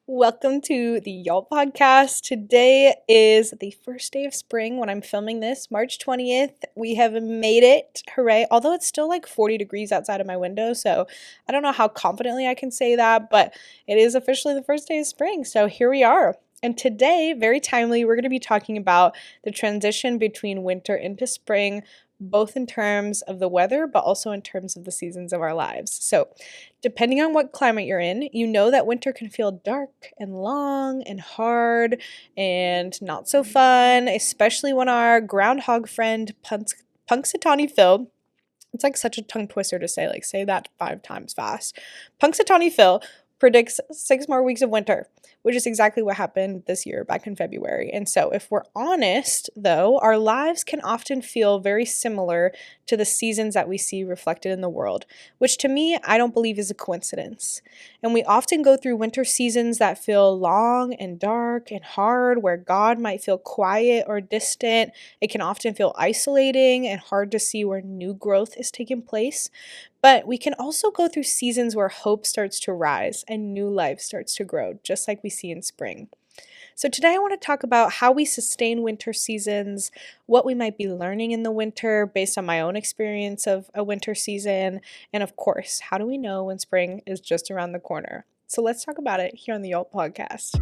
Welcome to the Yalt Podcast. Today is the first day of spring when I'm filming this, March 20th. We have made it. Hooray. Although it's still like 40 degrees outside of my window, so I don't know how confidently I can say that, but it is officially the first day of spring. So here we are. And today, very timely, we're going to be talking about the transition between winter into spring, both in terms of the weather, but also in terms of the seasons of our lives. So, depending on what climate you're in, you know that winter can feel dark and long and hard and not so fun, especially when our groundhog friend Punxsutawney Phil, it's like such a tongue twister to say, like say that 5 times fast. Punxsutawney Phil predicts 6 more weeks of winter, which is exactly what happened this year back in February. And so, if we're honest, though, our lives can often feel very similar to the seasons that we see reflected in the world, which to me, I don't believe is a coincidence. And we often go through winter seasons that feel long and dark and hard, where God might feel quiet or distant. It can often feel isolating and hard to see where new growth is taking place. But we can also go through seasons where hope starts to rise and new life starts to grow, just like we see in spring. So today I want to talk about how we sustain winter seasons, what we might be learning in the winter based on my own experience of a winter season, and of course, how do we know when spring is just around the corner? So let's talk about it here on the Yalt Podcast.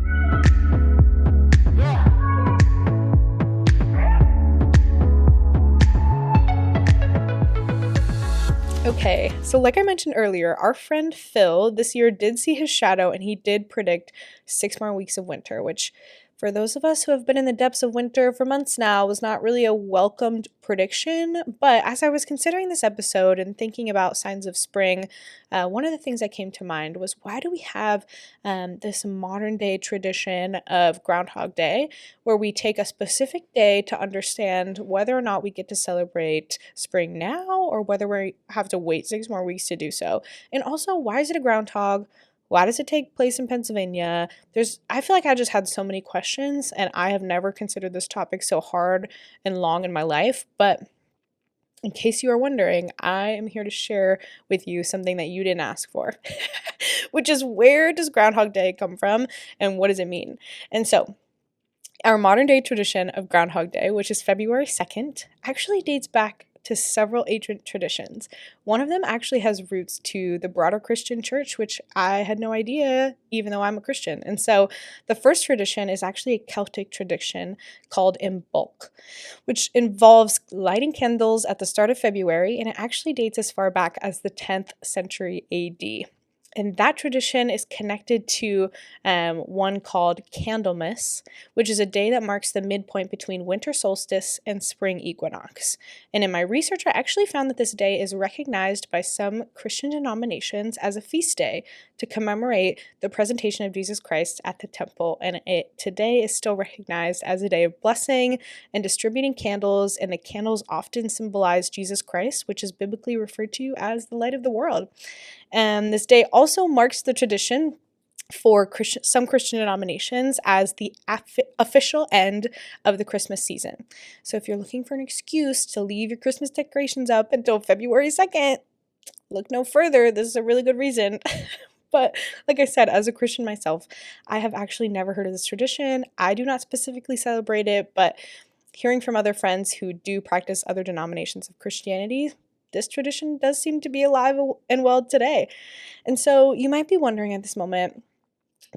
Okay, so like I mentioned earlier, our friend Phil this year did see his shadow and he did predict 6 more weeks of winter, which for those of us who have been in the depths of winter for months now was not really a welcomed prediction. But as I was considering this episode and thinking about signs of spring, one of the things that came to mind was, why do we have this modern day tradition of Groundhog Day, where we take a specific day to understand whether or not we get to celebrate spring now or whether we have to wait 6 more weeks to do so? And also, why is it a groundhog? Why does it take place in Pennsylvania? I feel like I just had so many questions, and I have never considered this topic so hard and long in my life. But in case you are wondering, I am here to share with you something that you didn't ask for, which is, where does Groundhog Day come from and what does it mean? And so, our modern day tradition of Groundhog Day, which is February 2nd, actually dates back to several ancient traditions. One of them actually has roots to the broader Christian church, which I had no idea, even though I'm a Christian. And so the first tradition is actually a Celtic tradition called Imbolc, which involves lighting candles at the start of February, and it actually dates as far back as the 10th century AD. And that tradition is connected to one called Candlemas, which is a day that marks the midpoint between winter solstice and spring equinox. And in my research, I actually found that this day is recognized by some Christian denominations as a feast day to commemorate the presentation of Jesus Christ at the temple. And it today is still recognized as a day of blessing and distributing candles. And the candles often symbolize Jesus Christ, which is biblically referred to as the light of the world. And this day also marks the tradition for some Christian denominations as the official end of the Christmas season. So if you're looking for an excuse to leave your Christmas decorations up until February 2nd, look no further. This is a really good reason. But like I said, as a Christian myself, I have actually never heard of this tradition. I do not specifically celebrate it, but hearing from other friends who do practice other denominations of Christianity, this tradition does seem to be alive and well today. And so you might be wondering at this moment,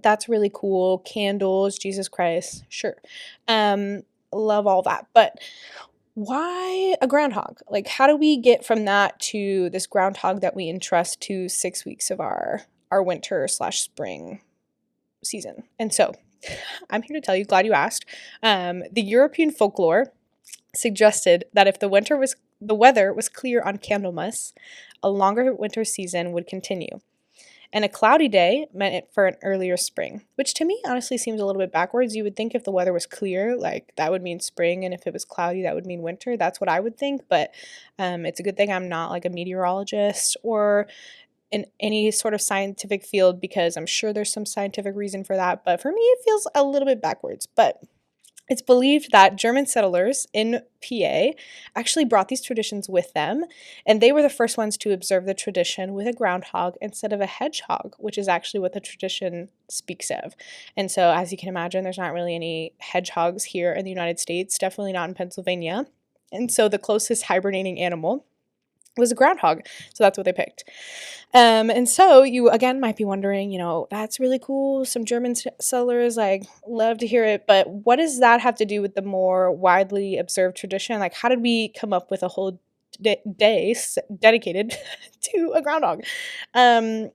that's really cool. Candles, Jesus Christ, sure. Love all that. But why a groundhog? Like, how do we get from that to this groundhog that we entrust to 6 weeks of our winter/spring season? And so I'm here to tell you, glad you asked. The European folklore suggested that if the weather was clear on Candlemas, a longer winter season would continue. And a cloudy day meant it for an earlier spring, which to me honestly seems a little bit backwards. You would think if the weather was clear, like that would mean spring, and if it was cloudy, that would mean winter. That's what I would think, but it's a good thing I'm not like a meteorologist or in any sort of scientific field, because I'm sure there's some scientific reason for that. But for me, it feels a little bit backwards. But It's believed that German settlers in PA actually brought these traditions with them, and they were the first ones to observe the tradition with a groundhog instead of a hedgehog, which is actually what the tradition speaks of. And so, as you can imagine, there's not really any hedgehogs here in the United States, definitely not in Pennsylvania. And so, the closest hibernating animal was a groundhog. So that's what they picked. And so you again might be wondering, that's really cool. Some German settlers, like, love to hear it. But what does that have to do with the more widely observed tradition? Like, how did we come up with a whole day dedicated to a groundhog? And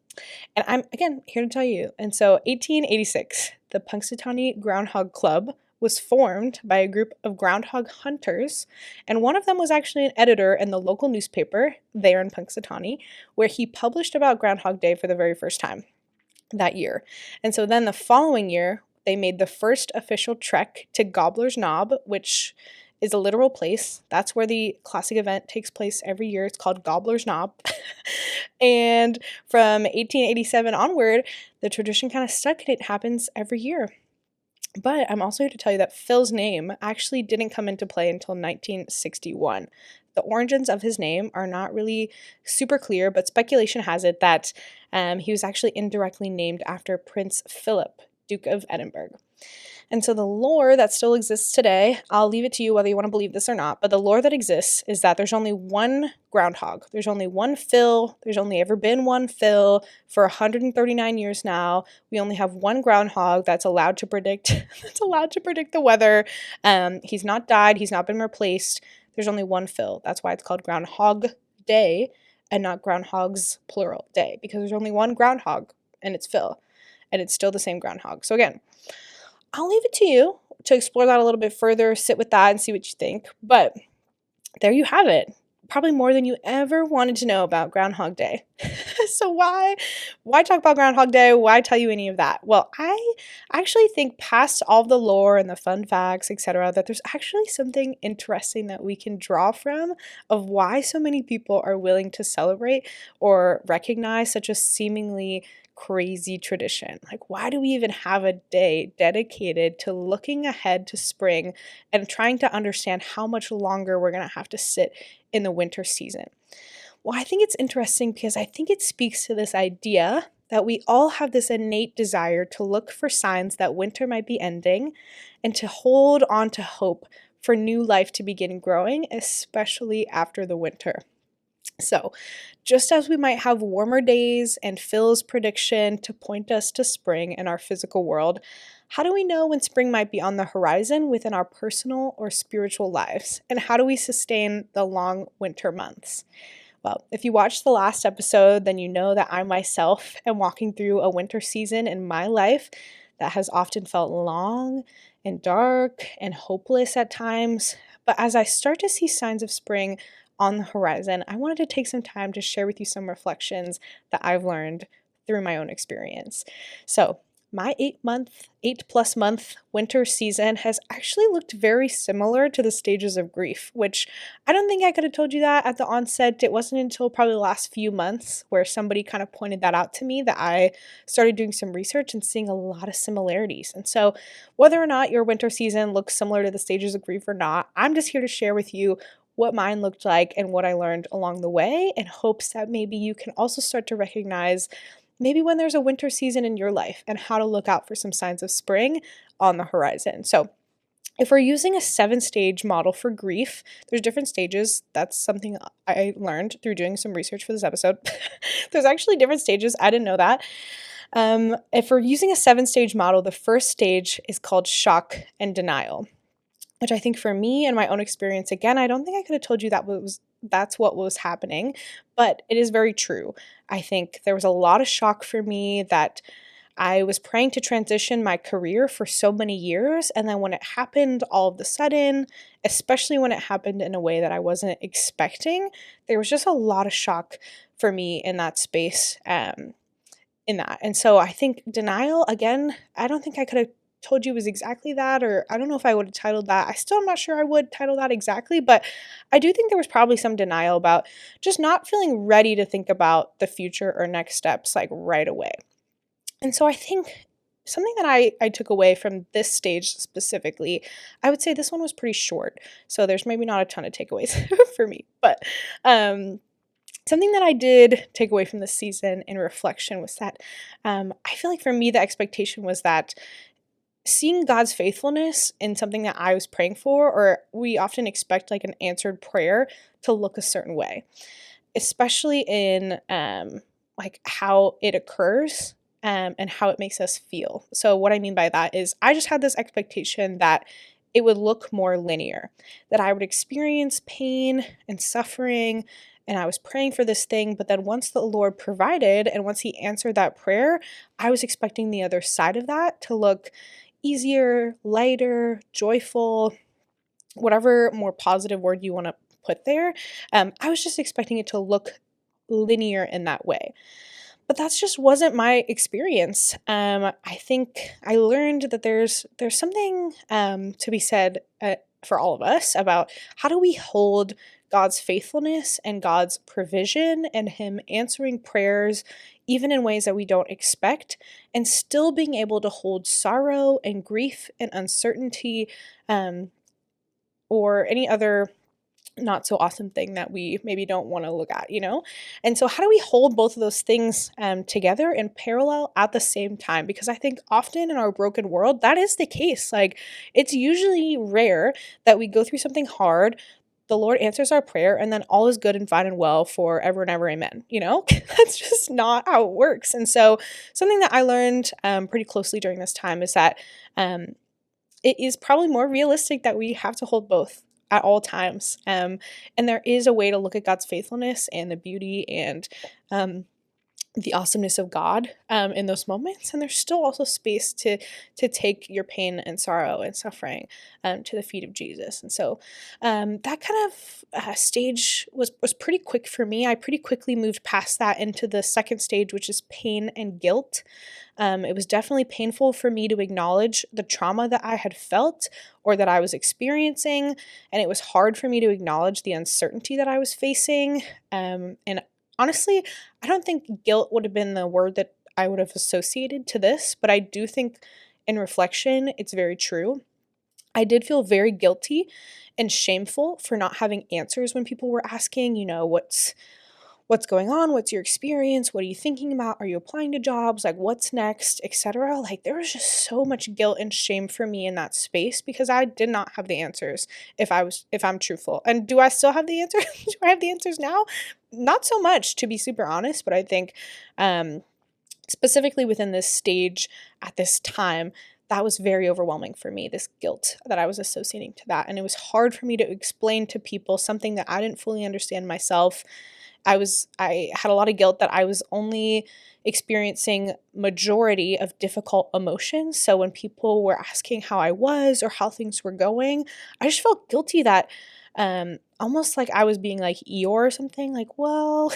I'm again here to tell you. And so 1886, the Punxsutawney Groundhog Club was formed by a group of groundhog hunters, and one of them was actually an editor in the local newspaper there in Punxsutawney, where he published about Groundhog Day for the very first time that year. And so then the following year, they made the first official trek to Gobbler's Knob, which is a literal place. That's where the classic event takes place every year. It's called Gobbler's Knob. And from 1887 onward, the tradition kind of stuck, and it happens every year. But I'm also here to tell you that Phil's name actually didn't come into play until 1961. The origins of his name are not really super clear, but speculation has it that he was actually indirectly named after Prince Philip, Duke of Edinburgh. And so the lore that still exists today, I'll leave it to you whether you want to believe this or not, but the lore that exists is that there's only one groundhog. There's only one Phil. There's only ever been one Phil for 139 years now. We only have one groundhog that's allowed to predict the weather. He's not died. He's not been replaced. There's only one Phil. That's why it's called Groundhog Day and not Groundhog's plural day, because there's only one groundhog and it's Phil, and it's still the same groundhog. So again, I'll leave it to you to explore that a little bit further, sit with that and see what you think. But there you have it. Probably more than you ever wanted to know about Groundhog Day. So why talk about Groundhog Day? Why tell you any of that? Well, I actually think past all the lore and the fun facts, etc., that there's actually something interesting that we can draw from of why so many people are willing to celebrate or recognize such a seemingly crazy tradition. Like, why do we even have a day dedicated to looking ahead to spring and trying to understand how much longer we're going to have to sit in the winter season? Well, I think it's interesting because I think it speaks to this idea that we all have this innate desire to look for signs that winter might be ending and to hold on to hope for new life to begin growing, especially after the winter. So, just as we might have warmer days and Phil's prediction to point us to spring in our physical world, how do we know when spring might be on the horizon within our personal or spiritual lives? And how do we sustain the long winter months? Well, if you watched the last episode, then you know that I myself am walking through a winter season in my life that has often felt long and dark and hopeless at times. But as I start to see signs of spring on the horizon, I wanted to take some time to share with you some reflections that I've learned through my own experience. So, my 8+ month winter season has actually looked very similar to the stages of grief, which I don't think I could have told you that at the onset. It wasn't until probably the last few months where somebody kind of pointed that out to me that I started doing some research and seeing a lot of similarities. And so whether or not your winter season looks similar to the stages of grief or not, I'm just here to share with you what mine looked like and what I learned along the way, in hopes that maybe you can also start to recognize maybe when there's a winter season in your life and how to look out for some signs of spring on the horizon. So if we're using a 7-stage model for grief, there's different stages. That's something I learned through doing some research for this episode. There's actually different stages. I didn't know that. If we're using a 7-stage model, the first stage is called shock and denial, which I think for me and my own experience, again, I don't think I could have told you that's what was happening, but it is very true. I think there was a lot of shock for me that I was praying to transition my career for so many years, and then when it happened all of a sudden, especially when it happened in a way that I wasn't expecting, there was just a lot of shock for me in that space, in that. And so I think denial, again, I don't think I could have told you was exactly that, or I don't know if I would have titled that. I still am not sure I would title that exactly, but I do think there was probably some denial about just not feeling ready to think about the future or next steps like right away. And so I think something that I took away from this stage specifically, I would say this one was pretty short, so there's maybe not a ton of takeaways for me, but something that I did take away from this season in reflection was that I feel like for me, the expectation was that seeing God's faithfulness in something that I was praying for, or we often expect like an answered prayer to look a certain way, especially in like how it occurs and how it makes us feel. So what I mean by that is I just had this expectation that it would look more linear, that I would experience pain and suffering, and I was praying for this thing, but then once the Lord provided and once he answered that prayer, I was expecting the other side of that to look easier, lighter, joyful, whatever more positive word you want to put there. I was just expecting it to look linear in that way. But that's just wasn't my experience. I think I learned that there's something to be said for all of us about how do we hold God's faithfulness and God's provision and Him answering prayers, even in ways that we don't expect, and still being able to hold sorrow and grief and uncertainty, or any other not so awesome thing that we maybe don't want to look at, you know? And so, how do we hold both of those things together in parallel at the same time? Because I think often in our broken world, that is the case. Like, it's usually rare that we go through something hard, the Lord answers our prayer, and then all is good and fine and well forever and ever, amen. You know, that's just not how it works. And so, something that I learned pretty closely during this time is that it is probably more realistic that we have to hold both at all times. And there is a way to look at God's faithfulness and the beauty and the awesomeness of God in those moments. And there's still also space to take your pain and sorrow and suffering to the feet of Jesus. And so that kind of stage was pretty quick for me. I pretty quickly moved past that into the second stage, which is pain and guilt. It was definitely painful for me to acknowledge the trauma that I had felt or that I was experiencing, and it was hard for me to acknowledge the uncertainty that I was facing. And honestly, I don't think guilt would have been the word that I would have associated to this, but I do think in reflection, it's very true. I did feel very guilty and shameful for not having answers when people were asking, you know, what's going on? What's your experience? What are you thinking about? Are you applying to jobs? Like, what's next, etc. Like, there was just so much guilt and shame for me in that space because I did not have the answers if I'm truthful. And do I still have the answers? Do I have the answers now? Not so much, to be super honest, but I think specifically within this stage at this time, that was very overwhelming for me, this guilt that I was associating to that. And it was hard for me to explain to people something that I didn't fully understand myself. I had a lot of guilt that I was only experiencing majority of difficult emotions. So when people were asking how I was or how things were going, I just felt guilty that almost like I was being like Eeyore or something, like, well,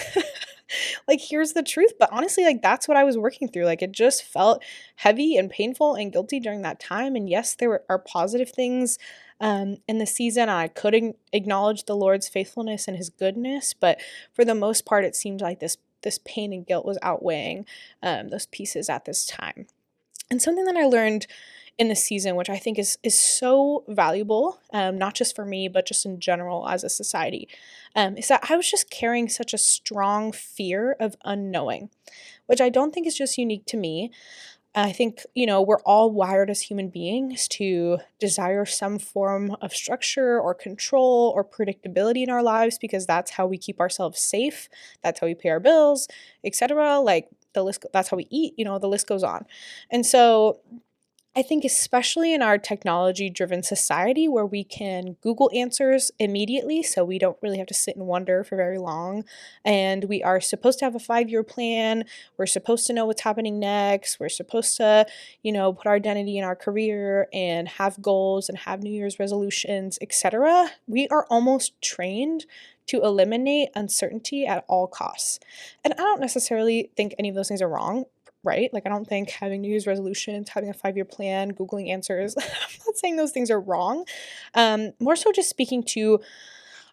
like, here's the truth. But honestly, like, that's what I was working through. Like, it just felt heavy and painful and guilty during that time. And yes, are positive things in the season. I couldn't acknowledge the Lord's faithfulness and His goodness, but for the most part, it seemed like this pain and guilt was outweighing those pieces at this time. And something that I learned in this season, which I think is so valuable, not just for me, but just in general as a society, is that I was just carrying such a strong fear of unknowing, which I don't think is just unique to me. I think, you know, we're all wired as human beings to desire some form of structure or control or predictability in our lives because that's how we keep ourselves safe. That's how we pay our bills, etc. Like the list, that's how we eat, you know, the list goes on. And so I think especially in our technology-driven society where we can Google answers immediately, so we don't really have to sit and wonder for very long, and we are supposed to have a 5-year plan, we're supposed to know what's happening next, we're supposed to, you know, put our identity in our career and have goals and have New Year's resolutions, etc. We are almost trained to eliminate uncertainty at all costs. And I don't necessarily think any of those things are wrong. Right? Like, I don't think having New Year's resolutions, having a 5-year plan, Googling answers, I'm not saying those things are wrong. More so just speaking to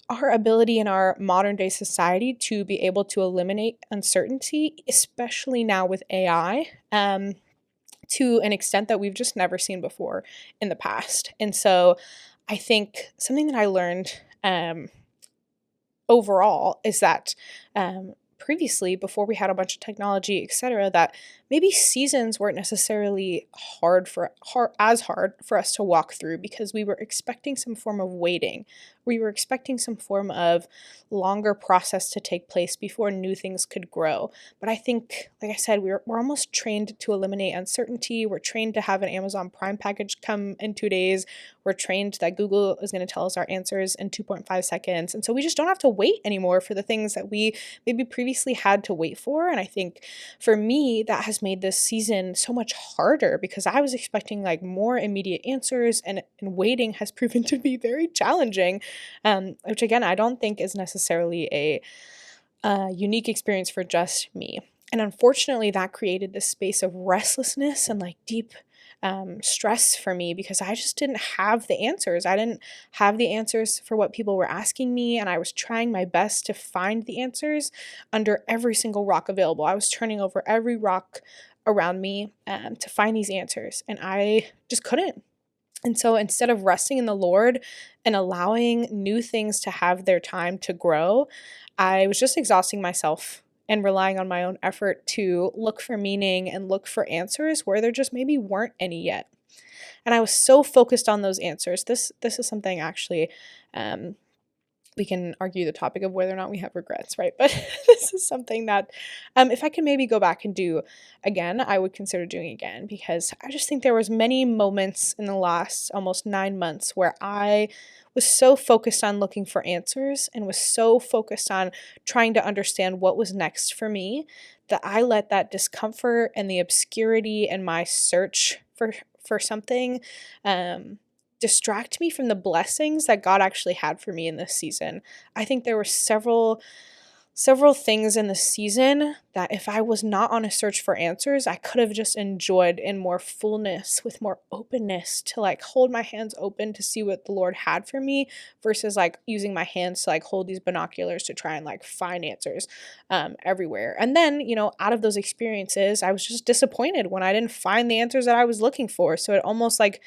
our ability in our modern day society to be able to eliminate uncertainty, especially now with AI. to an extent that we've just never seen before in the past. And so I think something that I learned overall is that previously, before we had a bunch of technology, etc., that maybe seasons weren't necessarily hard for us to walk through because we were expecting some form of waiting. We were expecting some form of longer process to take place before new things could grow. But I think, like I said, we're almost trained to eliminate uncertainty. We're trained to have an Amazon Prime package come in 2 days. We're trained that Google is going to tell us our answers in 2.5 seconds. And so we just don't have to wait anymore for the things that we maybe previously had to wait for. And I think for me, that has made this season so much harder because I was expecting like more immediate answers, and waiting has proven to be very challenging, which again, I don't think is necessarily a unique experience for just me. And unfortunately, that created this space of restlessness and like deep stress for me because I just didn't have the answers. I didn't have the answers for what people were asking me, and I was trying my best to find the answers under every single rock available. I was turning over every rock around me to find these answers, and I just couldn't. And so instead of resting in the Lord and allowing new things to have their time to grow, I was just exhausting myself and relying on my own effort to look for meaning and look for answers where there just maybe weren't any yet. And I was so focused on those answers. This is something actually we can argue the topic of whether or not we have regrets, right? But this is something that if I could maybe go back and do again, I would consider doing again, because I just think there was many moments in the last almost 9 months where I was so focused on looking for answers and was so focused on trying to understand what was next for me that I let that discomfort and the obscurity and my search for something distract me from the blessings that God actually had for me in this season. I think there were several things in the season that if I was not on a search for answers, I could have just enjoyed in more fullness, with more openness, to like hold my hands open to see what the Lord had for me versus like using my hands to like hold these binoculars to try and like find answers everywhere. And then, out of those experiences, I was just disappointed when I didn't find the answers that I was looking for. So it almost like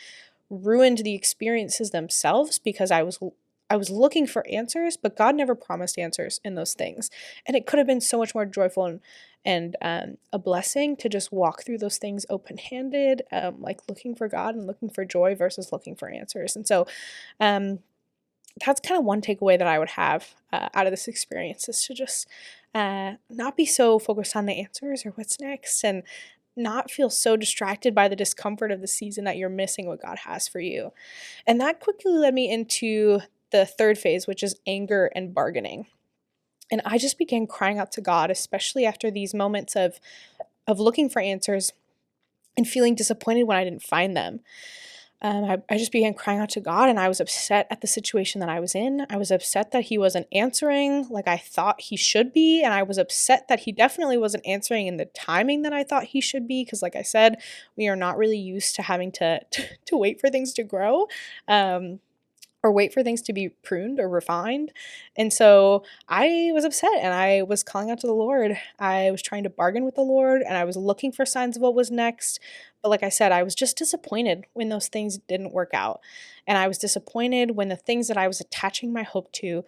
ruined the experiences themselves because I was looking for answers, but God never promised answers in those things. And it could have been so much more joyful and a blessing to just walk through those things open-handed, like looking for God and looking for joy versus looking for answers. And so that's kind of one takeaway that I would have out of this experience, is to just not be so focused on the answers or what's next, and not feel so distracted by the discomfort of the season that you're missing what God has for you. And that quickly led me into the third phase, which is anger and bargaining. And I just began crying out to God, especially after these moments of looking for answers and feeling disappointed when I didn't find them. I just began crying out to God, and I was upset at the situation that I was in. I was upset that he wasn't answering like I thought he should be, and I was upset that he definitely wasn't answering in the timing that I thought he should be, because like I said, we are not really used to having to wait for things to grow. Or wait for things to be pruned or refined. And so I was upset, and I was calling out to the Lord. I was trying to bargain with the Lord, and I was looking for signs of what was next. But like I said, I was just disappointed when those things didn't work out. And I was disappointed when the things that I was attaching my hope to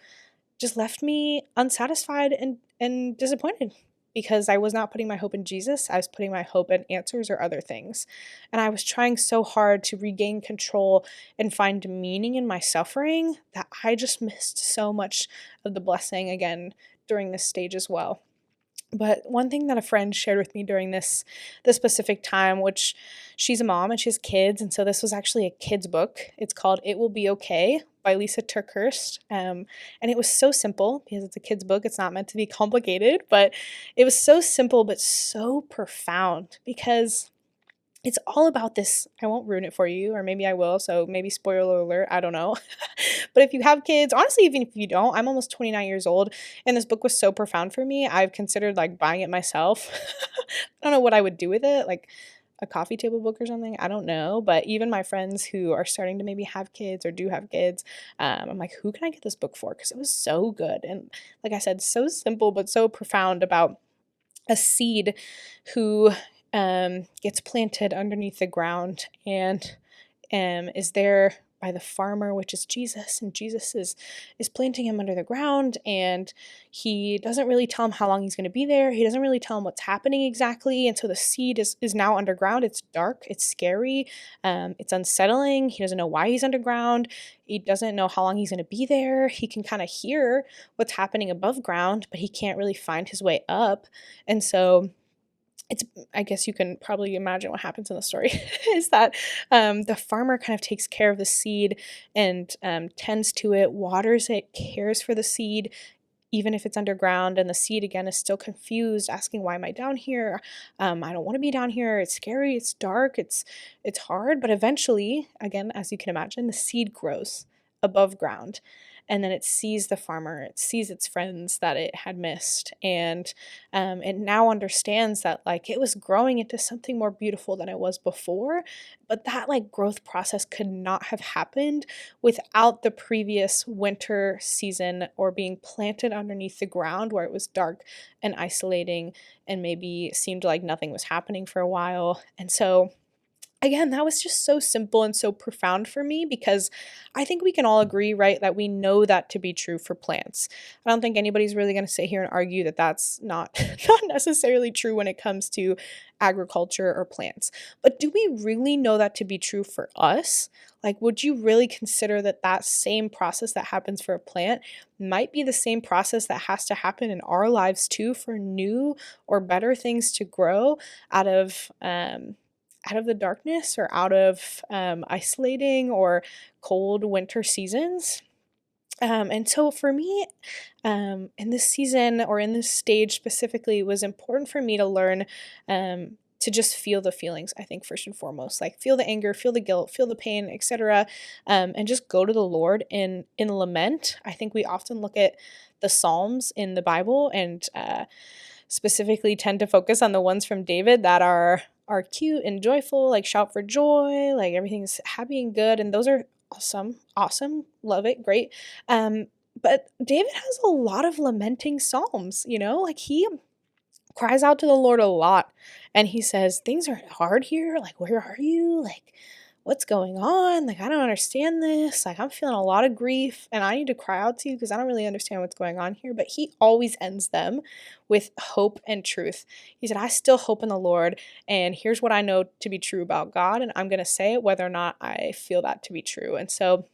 just left me unsatisfied and disappointed, because I was not putting my hope in Jesus. I was putting my hope in answers or other things. And I was trying so hard to regain control and find meaning in my suffering that I just missed so much of the blessing again during this stage as well. But one thing that a friend shared with me during this specific time, which she's a mom and she has kids, and so this was actually a kid's book. It's called It Will Be Okay by Lisa TerKeurst. And it was so simple because it's a kid's book. It's not meant to be complicated, but it was so simple but so profound, because it's all about this. I won't ruin it for you, or maybe I will, so maybe spoiler alert, I don't know. But if you have kids, honestly, even if you don't, I'm almost 29 years old, and this book was so profound for me, I've considered like buying it myself. I don't know what I would do with it, like a coffee table book or something, I don't know. But even my friends who are starting to maybe have kids or do have kids, I'm like, who can I get this book for? Because it was so good. And like I said, so simple but so profound about a seed who gets planted underneath the ground and is there by the farmer, which is Jesus, and Jesus is planting him under the ground, and he doesn't really tell him how long he's going to be there. He doesn't really tell him what's happening exactly, and so the seed is now underground. It's dark, it's scary, it's unsettling. He doesn't know why he's underground. He doesn't know how long he's going to be there. He can kind of hear what's happening above ground, but he can't really find his way up, and so I guess you can probably imagine what happens in the story is that the farmer kind of takes care of the seed and tends to it, waters it, cares for the seed, even if it's underground, and the seed again is still confused, asking, why am I down here? I don't want to be down here. It's scary. It's dark. It's hard. But eventually, again, as you can imagine, the seed grows above ground. And then it sees the farmer, it sees its friends that it had missed, and it now understands that like it was growing into something more beautiful than it was before, but that like growth process could not have happened without the previous winter season or being planted underneath the ground where it was dark and isolating and maybe seemed like nothing was happening for a while. And so again, that was just so simple and so profound for me because I think we can all agree, right, that we know that to be true for plants. I don't think anybody's really going to sit here and argue that that's not necessarily true when it comes to agriculture or plants. But do we really know that to be true for us? Like, would you really consider that that same process that happens for a plant might be the same process that has to happen in our lives too for new or better things to grow out of the darkness or out of isolating or cold winter seasons? And so for me, in this season or in this stage specifically, it was important for me to learn to just feel the feelings, I think, first and foremost, like feel the anger, feel the guilt, feel the pain, etc., and just go to the Lord in lament. I think we often look at the Psalms in the Bible and specifically tend to focus on the ones from David that are cute and joyful, like shout for joy, like everything's happy and good, and those are awesome, love it, great. But David has a lot of lamenting psalms, like he cries out to the Lord a lot, and he says, things are hard here, like where are you, like what's going on, like I don't understand this, like I'm feeling a lot of grief and I need to cry out to you because I don't really understand what's going on here. But he always ends them with hope and truth. He said, I still hope in the Lord, and here's what I know to be true about God, and I'm going to say it whether or not I feel that to be true. And so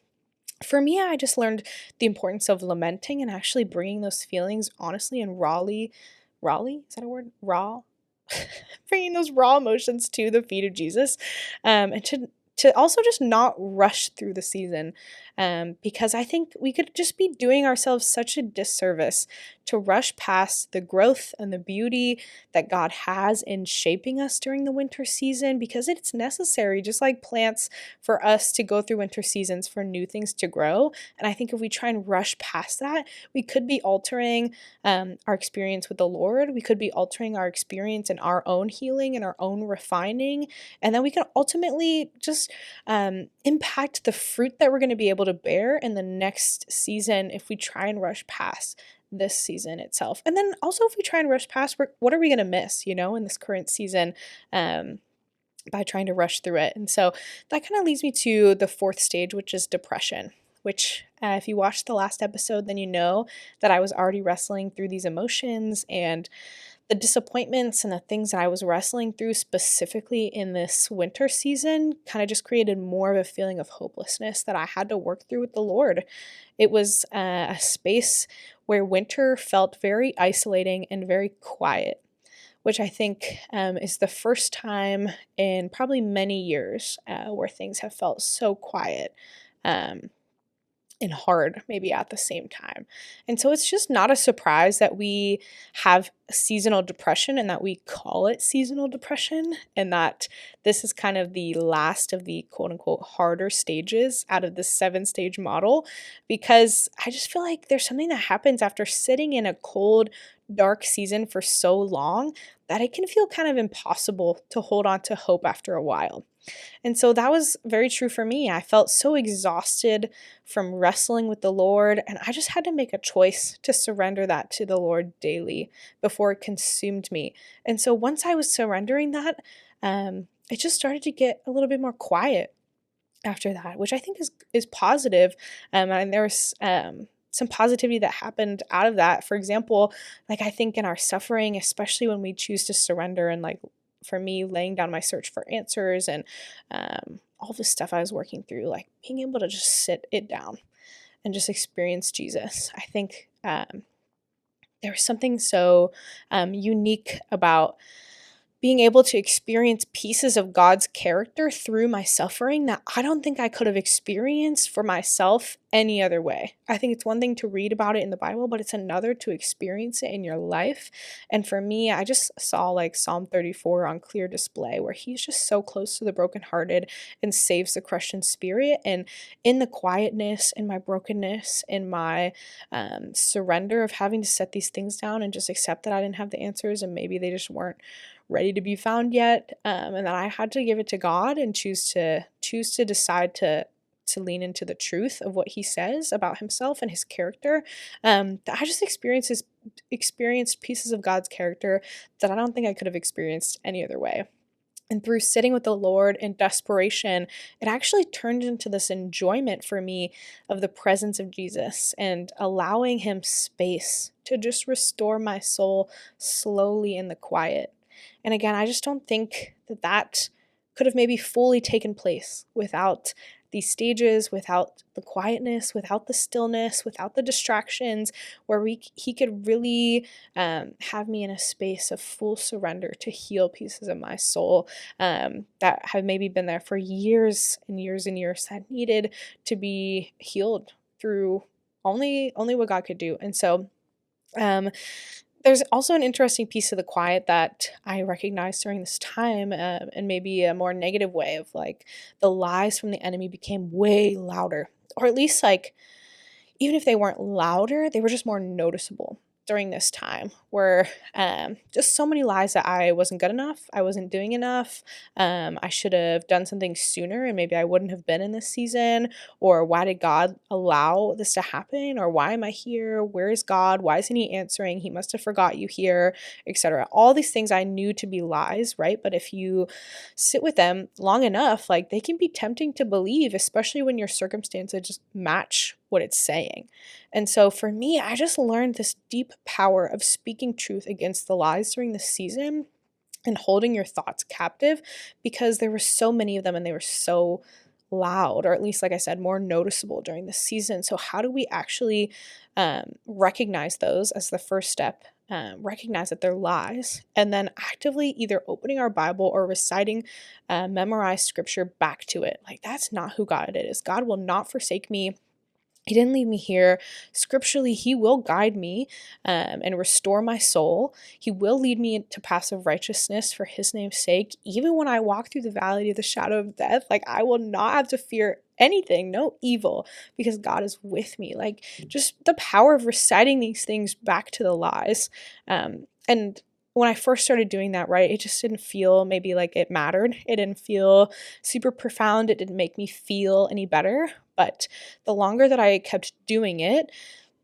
for me, I just learned the importance of lamenting and actually bringing those feelings honestly and rawly, is that a word? Raw? Bringing those raw emotions to the feet of Jesus, and to also just not rush through the season, because I think we could just be doing ourselves such a disservice to rush past the growth and the beauty that God has in shaping us during the winter season, because it's necessary, just like plants, for us to go through winter seasons for new things to grow. And I think if we try and rush past that, we could be altering our experience with the Lord. We could be altering our experience in our own healing and our own refining. And then we can ultimately just impact the fruit that we're going to be able to bear in the next season if we try and rush past this season itself. And then also if we try and rush past, what are we going to miss, in this current season by trying to rush through it? And so that kind of leads me to the fourth stage, which is depression, which if you watched the last episode, then you know that I was already wrestling through these emotions and the disappointments and the things that I was wrestling through specifically in this winter season kind of just created more of a feeling of hopelessness that I had to work through with the Lord. It was a space where winter felt very isolating and very quiet, which I think is the first time in probably many years where things have felt so quiet and hard maybe at the same time. And so it's just not a surprise that we have seasonal depression and that we call it seasonal depression, and that this is kind of the last of the quote unquote harder stages out of the 7-stage model, because I just feel like there's something that happens after sitting in a cold, dark season for so long that it can feel kind of impossible to hold on to hope after a while. And so that was very true for me. I felt so exhausted from wrestling with the Lord, and I just had to make a choice to surrender that to the Lord daily before it consumed me. And so once I was surrendering that, it just started to get a little bit more quiet after that, which I think is positive. And there was some positivity that happened out of that. For example, like I think in our suffering, especially when we choose to surrender, and like for me, laying down my search for answers and all the stuff I was working through, like being able to just sit it down and just experience Jesus. I think there was something so unique about being able to experience pieces of God's character through my suffering that I don't think I could have experienced for myself any other way. I think it's one thing to read about it in the Bible, but it's another to experience it in your life. And for me, I just saw like Psalm 34 on clear display, where he's just so close to the brokenhearted and saves the crushed in spirit. And in the quietness, in my brokenness, in my surrender of having to set these things down and just accept that I didn't have the answers and maybe they just weren't ready to be found yet, and that I had to give it to God and choose to decide to lean into the truth of what he says about himself and his character. That I just experienced pieces of God's character that I don't think I could have experienced any other way. And through sitting with the Lord in desperation, it actually turned into this enjoyment for me of the presence of Jesus and allowing him space to just restore my soul slowly in the quiet. And again, I just don't think that could have maybe fully taken place without these stages, without the quietness, without the stillness, without the distractions, where he could really have me in a space of full surrender to heal pieces of my soul that have maybe been there for years and years and years that needed to be healed through only what God could do. And so there's also an interesting piece of the quiet that I recognized during this time, in maybe a more negative way, of like the lies from the enemy became way louder, or at least like even if they weren't louder, they were just more noticeable during this time, where just so many lies that I wasn't good enough, I wasn't doing enough, I should have done something sooner and maybe I wouldn't have been in this season, or why did God allow this to happen, or why am I here, where is God, why isn't he answering, he must have forgot you here, etc. All these things I knew to be lies, right? But if you sit with them long enough, like they can be tempting to believe, especially when your circumstances just match what it's saying. And so for me, I just learned this deep power of speaking truth against the lies during this season and holding your thoughts captive, because there were so many of them and they were so loud, or at least, like I said, more noticeable during this season. So how do we actually recognize those as the first step? Recognize that they're lies, and then actively either opening our Bible or reciting memorized scripture back to it. Like, that's not who God is. God will not forsake me. He didn't leave me here. Scripturally, he will guide me and restore my soul. He will lead me into paths of righteousness for his name's sake. Even when I walk through the valley of the shadow of death, like I will not have to fear anything, no evil, because God is with me. Like, just the power of reciting these things back to the lies. And when I first started doing that, right, it just didn't feel maybe like it mattered. It didn't feel super profound. It didn't make me feel any better. But the longer that I kept doing it,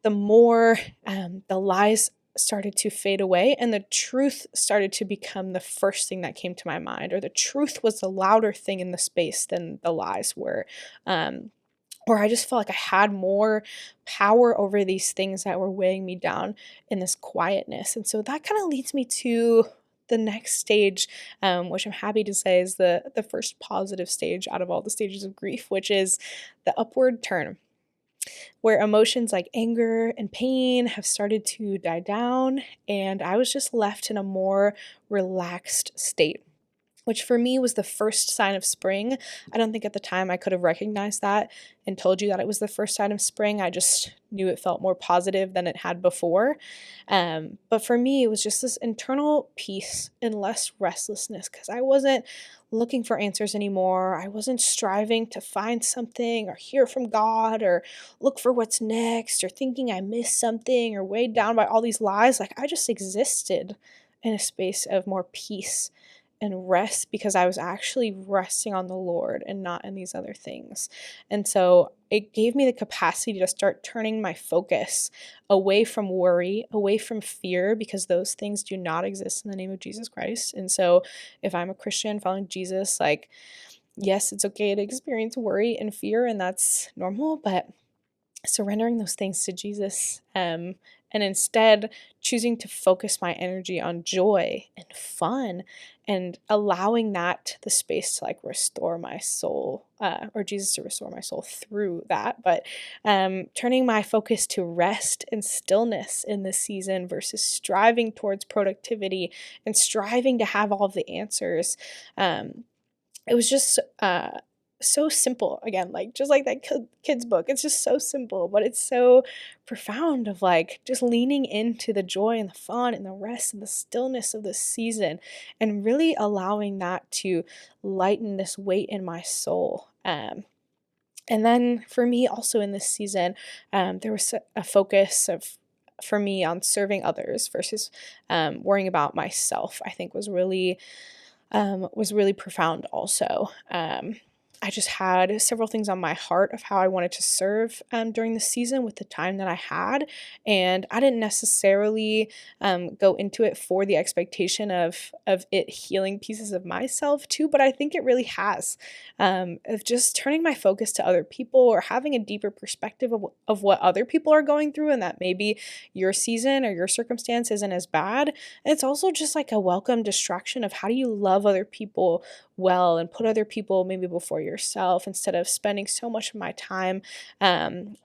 the more the lies started to fade away, and the truth started to become the first thing that came to my mind, or the truth was the louder thing in the space than the lies were. Or I just felt like I had more power over these things that were weighing me down in this quietness. And so that kind of leads me to the next stage, which I'm happy to say is the first positive stage out of all the stages of grief, which is the upward turn, where emotions like anger and pain have started to die down, and I was just left in a more relaxed state, which for me was the first sign of spring. I don't think at the time I could have recognized that and told you that it was the first sign of spring. I just knew it felt more positive than it had before. But for me, it was just this internal peace and less restlessness, because I wasn't looking for answers anymore. I wasn't striving to find something or hear from God or look for what's next or thinking I missed something or weighed down by all these lies. Like, I just existed in a space of more peace and rest because I was actually resting on the Lord and not in these other things. And so it gave me the capacity to start turning my focus away from worry, away from fear, because those things do not exist in the name of Jesus Christ. And so if I'm a Christian following Jesus, like, yes, it's okay to experience worry and fear, and that's normal, but surrendering those things to Jesus, and instead choosing to focus my energy on joy and fun and allowing that the space to like restore my soul, or Jesus to restore my soul through that. But turning my focus to rest and stillness in this season versus striving towards productivity and striving to have all of the answers. It was just so simple, again, like just like that kid's book. It's just so simple, but it's so profound, of like just leaning into the joy and the fun and the rest and the stillness of this season and really allowing that to lighten this weight in my soul. And then for me also in this season, there was a focus for me on serving others versus worrying about myself. I think was really profound also. I just had several things on my heart of how I wanted to serve during the season with the time that I had. And I didn't necessarily go into it for the expectation of it healing pieces of myself too, but I think it really has. Of just turning my focus to other people or having a deeper perspective of what other people are going through, and that maybe your season or your circumstance isn't as bad. And it's also just like a welcome distraction of how do you love other people well and put other people maybe before yourself, instead of spending so much of my time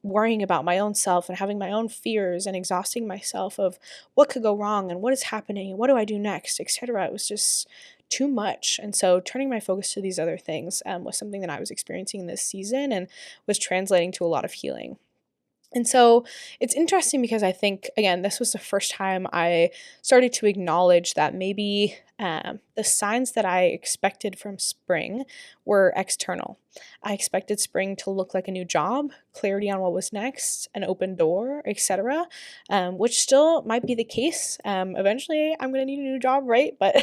worrying about my own self and having my own fears and exhausting myself of what could go wrong and what is happening and what do I do next, etc. It was just too much. And so turning my focus to these other things was something that I was experiencing in this season and was translating to a lot of healing. And so it's interesting because I think, again, this was the first time I started to acknowledge that maybe the signs that I expected from spring were external. I expected spring to look like a new job, clarity on what was next, an open door, etc., which still might be the case. Eventually, I'm going to need a new job, right? But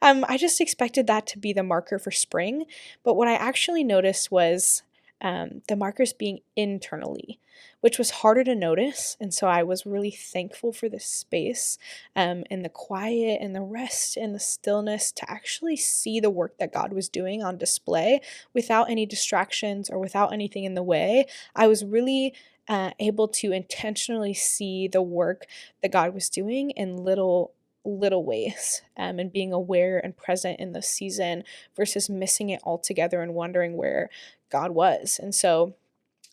I just expected that to be the marker for spring. But what I actually noticed was the markers being internally, which was harder to notice. And so I was really thankful for this space and the quiet and the rest and the stillness to actually see the work that God was doing on display without any distractions or without anything in the way. I was really able to intentionally see the work that God was doing in little ways, and being aware and present in the season versus missing it altogether and wondering where God was. And so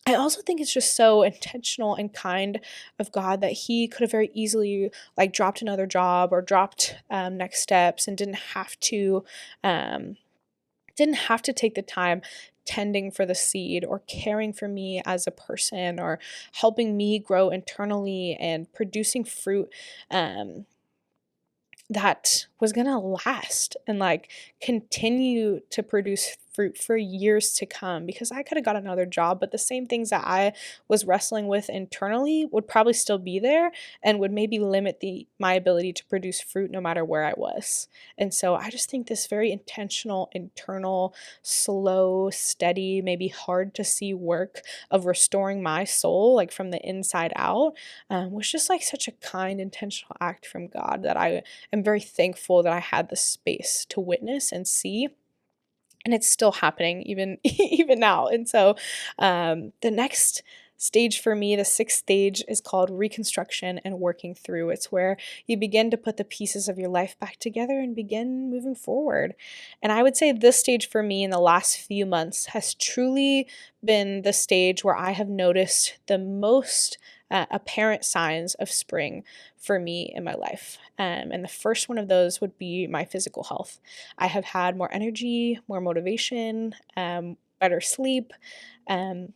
I also think it's just so intentional and kind of God that he could have very easily like dropped another job or dropped next steps and didn't have to take the time tending for the seed or caring for me as a person or helping me grow internally and producing fruit that was going to last and like continue to produce fruit for years to come, because I could have got another job, but the same things that I was wrestling with internally would probably still be there and would maybe limit my ability to produce fruit no matter where I was. And so I just think this very intentional, internal, slow, steady, maybe hard to see work of restoring my soul like from the inside out was just like such a kind, intentional act from God that I am very thankful that I had the space to witness and see. And it's still happening even now. And so the next stage for me, the sixth stage, is called reconstruction and working through. It's where you begin to put the pieces of your life back together and begin moving forward. And I would say this stage for me in the last few months has truly been the stage where I have noticed the most apparent signs of spring for me in my life. And the first one of those would be my physical health. I have had more energy, more motivation, better sleep. I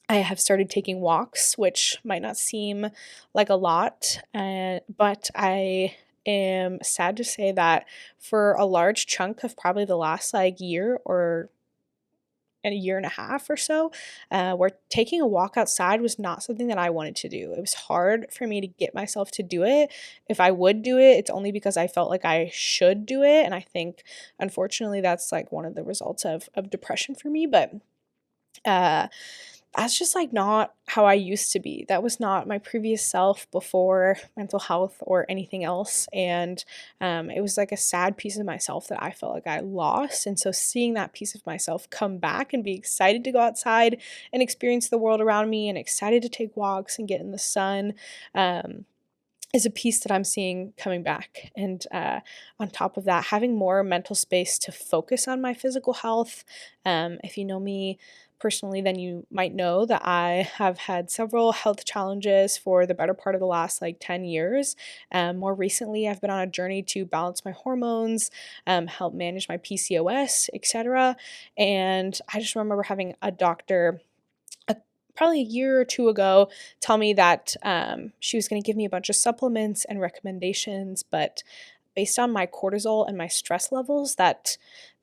have started taking walks, which might not seem like a lot, but I am sad to say that for a large chunk of probably the last like year or a year and a half or so, where taking a walk outside was not something that I wanted to do. It was hard for me to get myself to do it. If I would do it, it's only because I felt like I should do it. And I think, unfortunately, that's like one of the results of depression for me. But uh, that's just like not how I used to be. That was not my previous self before mental health or anything else. And it was like a sad piece of myself that I felt like I lost. And so seeing that piece of myself come back and be excited to go outside and experience the world around me and excited to take walks and get in the sun, is a piece that I'm seeing coming back. And on top of that, having more mental space to focus on my physical health. If you know me personally, then you might know that I have had several health challenges for the better part of the last like 10 years. More recently, I've been on a journey to balance my hormones, help manage my PCOS, etc. And I just remember having a doctor probably a year or two ago tell me that she was going to give me a bunch of supplements and recommendations, but based on my cortisol and my stress levels, that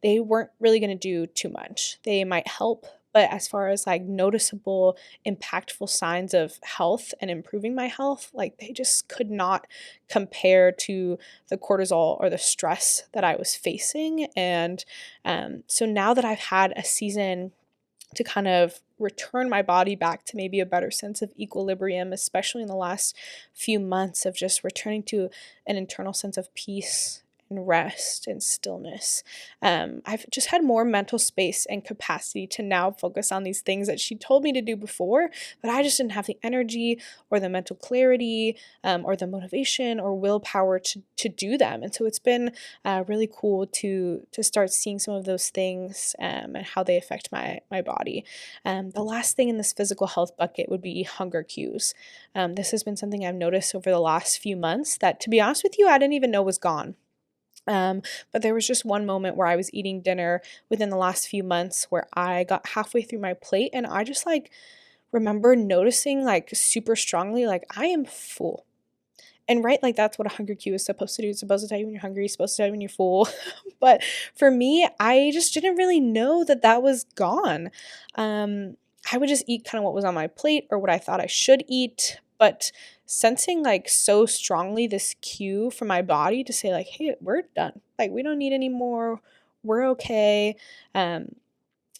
they weren't really going to do too much. They might help, but as far as like noticeable, impactful signs of health and improving my health, like they just could not compare to the cortisol or the stress that I was facing. And so now that I've had a season to kind of return my body back to maybe a better sense of equilibrium, especially in the last few months of just returning to an internal sense of peace and rest and stillness. I've just had more mental space and capacity to now focus on these things that she told me to do before, but I just didn't have the energy or the mental clarity or the motivation or willpower to do them. And so it's been really cool to start seeing some of those things and how they affect my body. The last thing in this physical health bucket would be hunger cues. This has been something I've noticed over the last few months that, to be honest with you, I didn't even know was gone. But there was just one moment where I was eating dinner within the last few months where I got halfway through my plate and I just like remember noticing like super strongly, like I am full. And right, like that's what a hunger cue is supposed to do. It's supposed to tell you when you're hungry, it's supposed to tell you when you're full. But for me, I just didn't really know that that was gone. I would just eat kind of what was on my plate or what I thought I should eat, but sensing like so strongly this cue from my body to say like, hey, we're done. Like we don't need any more. We're okay.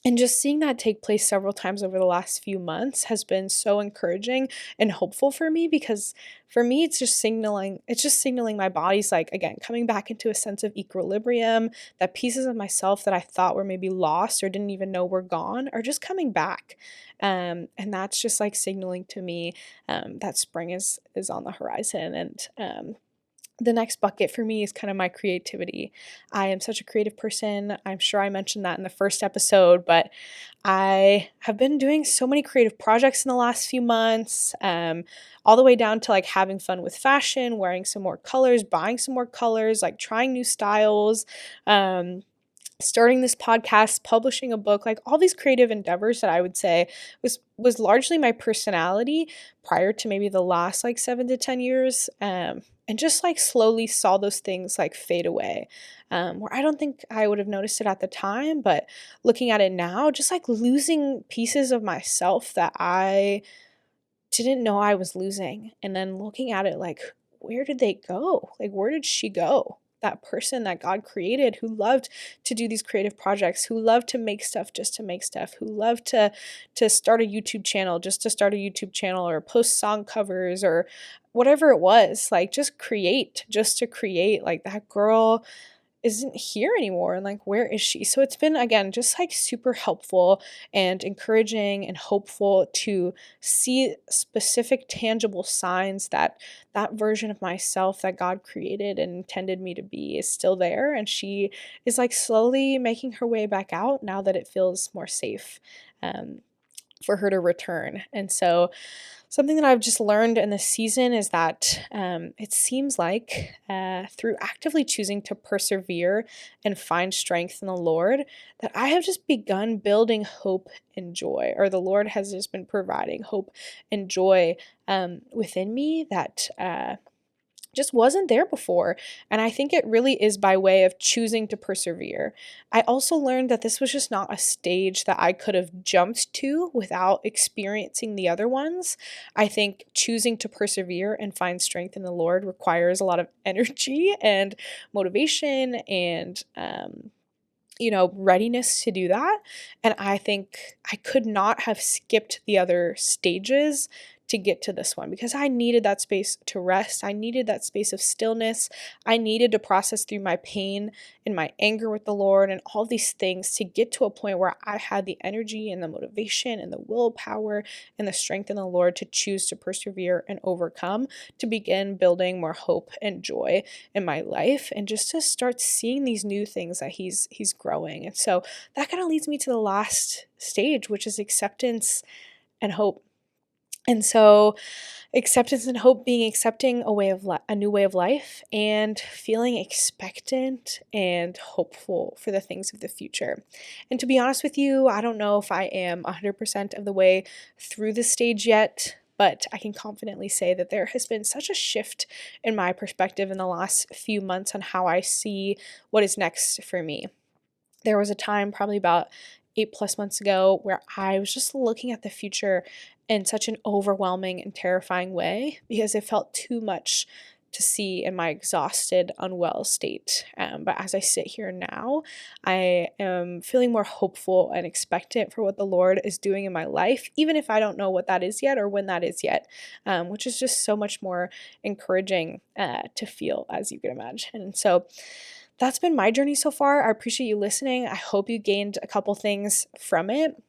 And just seeing that take place several times over the last few months has been so encouraging and hopeful for me, because for me, it's just signaling my body's like, again, coming back into a sense of equilibrium, that pieces of myself that I thought were maybe lost or didn't even know were gone are just coming back. And that's just like signaling to me that spring is on the horizon. And the next bucket for me is kind of my creativity. I am such a creative person. I'm sure I mentioned that in the first episode, but I have been doing so many creative projects in the last few months, all the way down to like having fun with fashion, wearing some more colors, buying some more colors, like trying new styles, starting this podcast, publishing a book, like all these creative endeavors that I would say was largely my personality prior to maybe the last like 7 to 10 years. And just like slowly saw those things like fade away, where I don't think I would have noticed it at the time, but looking at it now, just like losing pieces of myself that I didn't know I was losing. And then looking at it like, where did they go? Like, where did she go? That person that God created who loved to do these creative projects, who loved to make stuff just to make stuff, who loved to start a YouTube channel just to start a YouTube channel, or post song covers or whatever it was, like just create just to create. Like that girl isn't here anymore, and like where is she? So it's been, again, just like super helpful and encouraging and hopeful to see specific tangible signs that that version of myself that God created and intended me to be is still there, and she is like slowly making her way back out now that it feels more safe for her to return. And so something that I've just learned in this season is that it seems like through actively choosing to persevere and find strength in the Lord, that I have just begun building hope and joy, or the Lord has just been providing hope and joy within me that just wasn't there before. And I think it really is by way of choosing to persevere. I also learned that this was just not a stage that I could have jumped to without experiencing the other ones. I think choosing to persevere and find strength in the Lord requires a lot of energy and motivation and, readiness to do that. And I think I could not have skipped the other stages to get to this one because I needed that space to rest. I needed that space of stillness. I needed to process through my pain and my anger with the Lord and all these things to get to a point where I had the energy and the motivation and the willpower and the strength in the Lord to choose to persevere and overcome, to begin building more hope and joy in my life and just to start seeing these new things that he's growing. And so that kind of leads me to the last stage, which is acceptance and hope. And so acceptance and hope being accepting a new way of life and feeling expectant and hopeful for the things of the future. And to be honest with you, I don't know if I am 100% of the way through this stage yet, but I can confidently say that there has been such a shift in my perspective in the last few months on how I see what is next for me. There was a time probably about 8+ months ago where I was just looking at the future in such an overwhelming and terrifying way because it felt too much to see in my exhausted, unwell state. But as I sit here now, I am feeling more hopeful and expectant for what the Lord is doing in my life, even if I don't know what that is yet or when that is yet, which is just so much more encouraging to feel, as you can imagine. And so that's been my journey so far. I appreciate you listening. I hope you gained a couple things from it.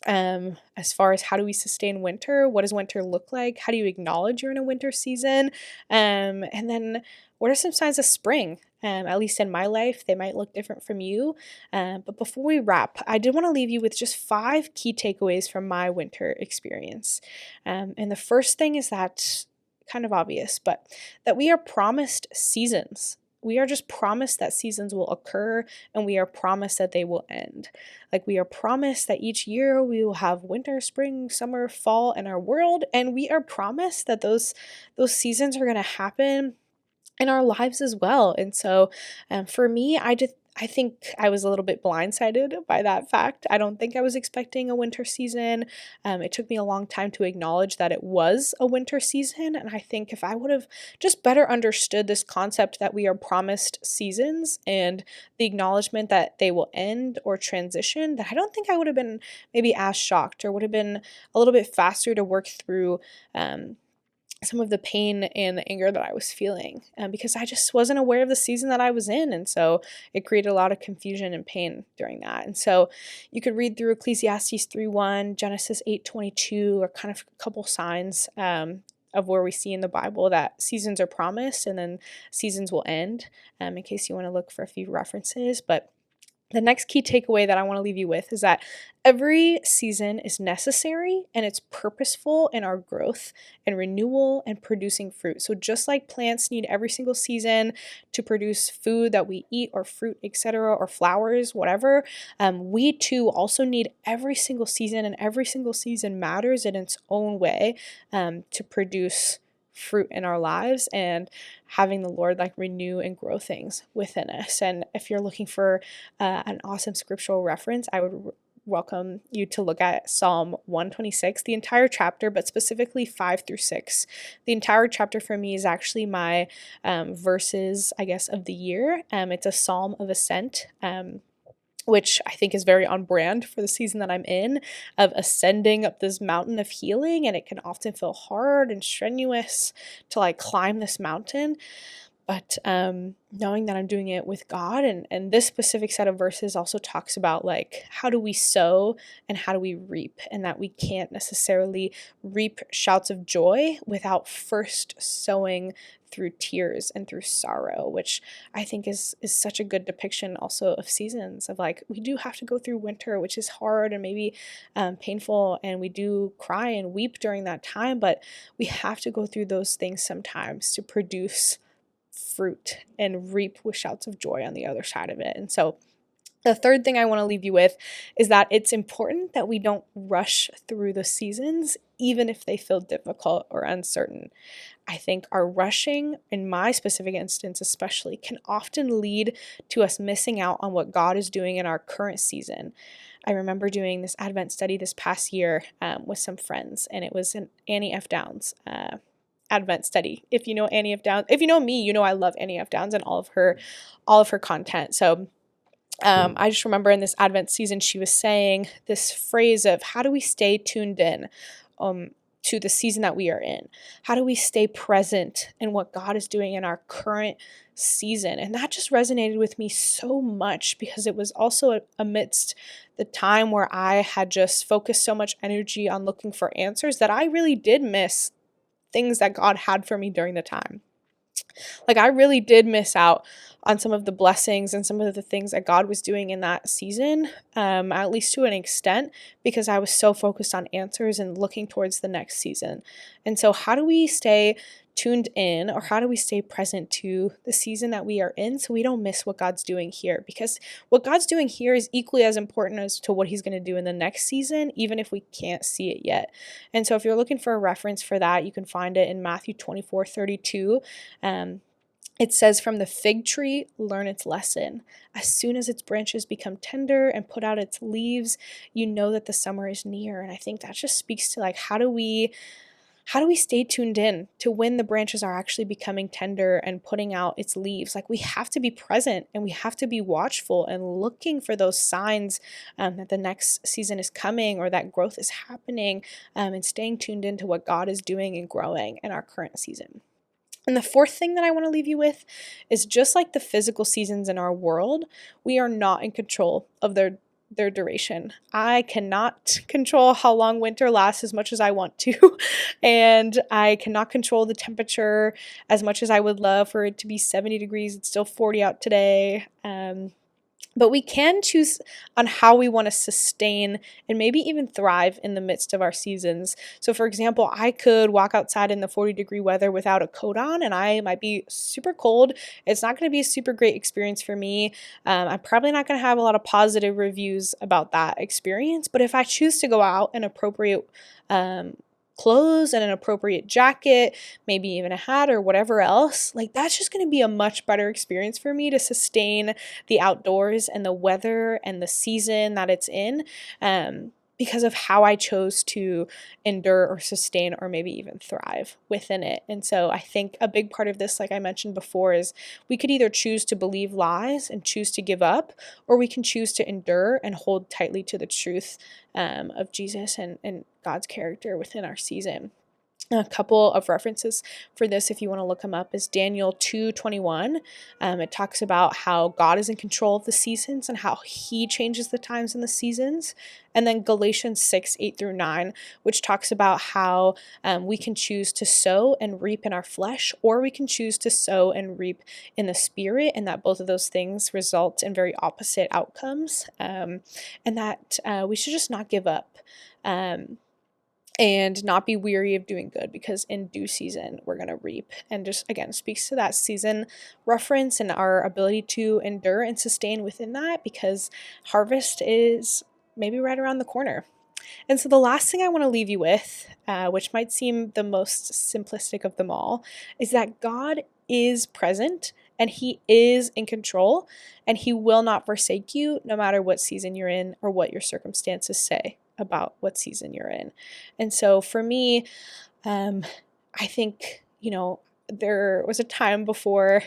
As far as how do we sustain winter? What does winter look like? How do you acknowledge you're in a winter season? And then what are some signs of spring? At least in my life, they might look different from you. But before we wrap, I did want to leave you with just 5 key takeaways from my winter experience. And the first thing is that kind of obvious, but that we are promised seasons. We are just promised that seasons will occur and we are promised that they will end. Like we are promised that each year we will have winter, spring, summer, fall in our world, and we are promised that those seasons are going to happen in our lives as well. And so for me, I think I was a little bit blindsided by that fact. I don't think I was expecting a winter season. It took me a long time to acknowledge that it was a winter season. And I think if I would have just better understood this concept that we are promised seasons and the acknowledgement that they will end or transition, that I don't think I would have been maybe as shocked or would have been a little bit faster to work through some of the pain and the anger that I was feeling because I just wasn't aware of the season that I was in. And so it created a lot of confusion and pain during that. And so you could read through Ecclesiastes 3:1, Genesis 8:22, or kind of a couple signs of where we see in the Bible that seasons are promised and then seasons will end, in case you want to look for a few references. But the next key takeaway that I want to leave you with is that every season is necessary and it's purposeful in our growth and renewal and producing fruit. So just like plants need every single season to produce food that we eat or fruit, etc., or flowers, whatever, we too also need every single season, and every single season matters in its own way to produce fruit in our lives and having the Lord renew and grow things within us. And if you're looking for an awesome scriptural reference, I would welcome you to look at Psalm 126, the entire chapter, but specifically 5-6. The entire chapter for me is actually my verses, I guess, of the year. It's a psalm of ascent. Which I think is very on brand for the season that I'm in, of ascending up this mountain of healing. And it can often feel hard and strenuous to climb this mountain. But knowing that I'm doing it with God, and this specific set of verses also talks about how do we sow and how do we reap, and that we can't necessarily reap shouts of joy without first sowing through tears and through sorrow, which I think is such a good depiction also of seasons of we do have to go through winter, which is hard and maybe painful, and we do cry and weep during that time, but we have to go through those things sometimes to produce fruit and reap with shouts of joy on the other side of it. And so The third thing I want to leave you with is that it's important that we don't rush through the seasons, even if they feel difficult or uncertain. I think our rushing, in my specific instance especially, can often lead to us missing out on what God is doing in our current season. I remember doing this Advent study this past year with some friends, and it was an Annie F. Downs Advent study. If you know Annie F. Downs, if you know me, you know I love Annie F. Downs and all of her content. So I just remember in this Advent season, she was saying this phrase of how do we stay tuned in to the season that we are in? How do we stay present in what God is doing in our current season? And that just resonated with me so much because it was also amidst the time where I had just focused so much energy on looking for answers that I really did miss things that God had for me during the time. Like I really did miss out on some of the blessings and some of the things that God was doing in that season, at least to an extent, because I was so focused on answers and looking towards the next season. And so how do we stay tuned in, or how do we stay present to the season that we are in so we don't miss what God's doing here? Because what God's doing here is equally as important as to what he's going to do in the next season, even if we can't see it yet. And so if you're looking for a reference for that, you can find it in Matthew 24:32. It says, "From the fig tree, learn its lesson. As soon as its branches become tender and put out its leaves, you know that the summer is near." And I think that just speaks to like, how do we stay tuned in to when the branches are actually becoming tender and putting out its leaves? Like we have to be present and we have to be watchful and looking for those signs that the next season is coming or that growth is happening, and staying tuned into what God is doing and growing in our current season. And the fourth thing that I want to leave you with is just like the physical seasons in our world, we are not in control of their duration. I cannot control how long winter lasts as much as I want to, and I cannot control the temperature as much as I would love for it to be 70 degrees. It's still 40 out today. But we can choose on how we want to sustain and maybe even thrive in the midst of our seasons. So for example, I could walk outside in the 40-degree weather without a coat on and I might be super cold. It's not going to be a super great experience for me. I'm probably not going to have a lot of positive reviews about that experience. But if I choose to go out in appropriate clothes and an appropriate jacket, maybe even a hat or whatever else, like that's just going to be a much better experience for me to sustain the outdoors and the weather and the season that it's in, because of how I chose to endure or sustain or maybe even thrive within it. And so I think a big part of this, like I mentioned before, is we could either choose to believe lies and choose to give up, or we can choose to endure and hold tightly to the truth of Jesus and God's character within our season. A couple of references for this, if you want to look them up, is Daniel 2:21. It talks about how God is in control of the seasons and how he changes the times and the seasons. And then Galatians 6:8-9, which talks about how we can choose to sow and reap in our flesh, or we can choose to sow and reap in the spirit, and that both of those things result in very opposite outcomes, and that we should just not give up. And not be weary of doing good, because in due season we're going to reap. And just again speaks to that season reference and our ability to endure and sustain within that, because harvest is maybe right around the corner. And so the last thing I want to leave you with, which might seem the most simplistic of them all, is that God is present and he is in control, and he will not forsake you no matter what season you're in or what your circumstances say about what season you're in. And so for me, I think, there was a time before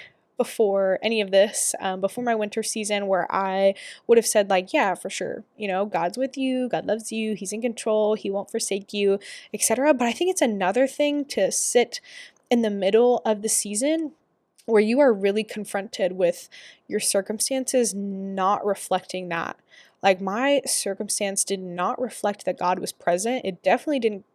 any of this, before my winter season, where I would have said like, yeah, for sure, God's with you, God loves you, he's in control, he won't forsake you, etc. But I think it's another thing to sit in the middle of the season where you are really confronted with your circumstances not reflecting that. Like my circumstance did not reflect that God was present. It definitely didn't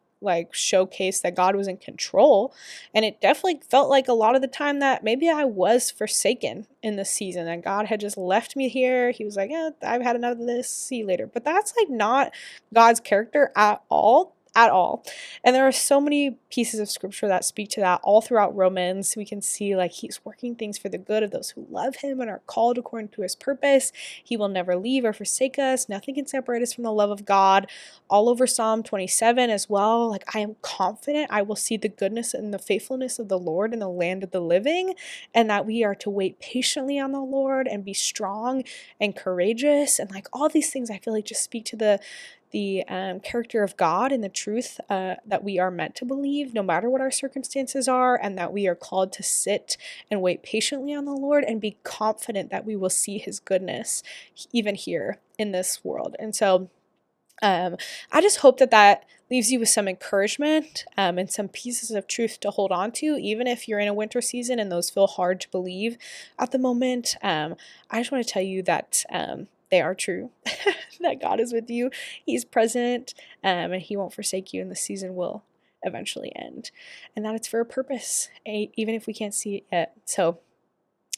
showcase that God was in control. And it definitely felt like a lot of the time that maybe I was forsaken in the season and God had just left me here. He was like, yeah, I've had enough of this. See you later. But that's not God's character at all. at all. And there are so many pieces of scripture that speak to that all throughout Romans. We can see like he's working things for the good of those who love him and are called according to his purpose. He will never leave or forsake us. Nothing can separate us from the love of God. All over Psalm 27 as well. Like, I am confident I will see the goodness and the faithfulness of the Lord in the land of the living, and that we are to wait patiently on the Lord and be strong and courageous. And like all these things I feel like just speak to the character of God and the truth that we are meant to believe no matter what our circumstances are, and that we are called to sit and wait patiently on the Lord and be confident that we will see his goodness even here in this world. And so I just hope that leaves you with some encouragement and some pieces of truth to hold on to, even if you're in a winter season and those feel hard to believe at the moment. I just want to tell you that they are true, that God is with you. He's present, and he won't forsake you, and the season will eventually end, and that it's for a purpose, even if we can't see it yet. So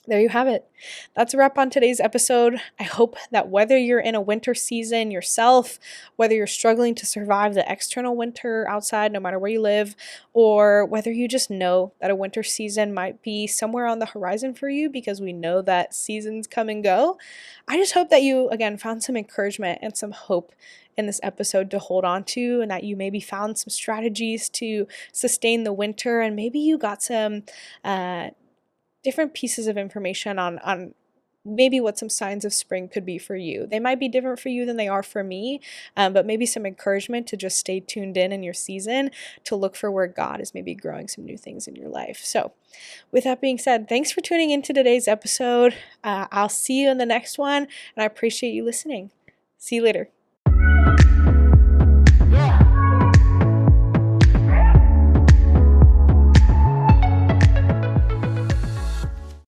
there you have it. That's a wrap on today's episode. I hope that whether you're in a winter season yourself, whether you're struggling to survive the external winter outside, no matter where you live, or whether you just know that a winter season might be somewhere on the horizon for you, because we know that seasons come and go, I just hope that you, again, found some encouragement and some hope in this episode to hold on to, and that you maybe found some strategies to sustain the winter, and maybe you got some different pieces of information on maybe what some signs of spring could be for you. They might be different for you than they are for me, but maybe some encouragement to just stay tuned in your season, to look for where God is maybe growing some new things in your life. So with that being said, thanks for tuning into today's episode. I'll see you in the next one, and I appreciate you listening. See you later.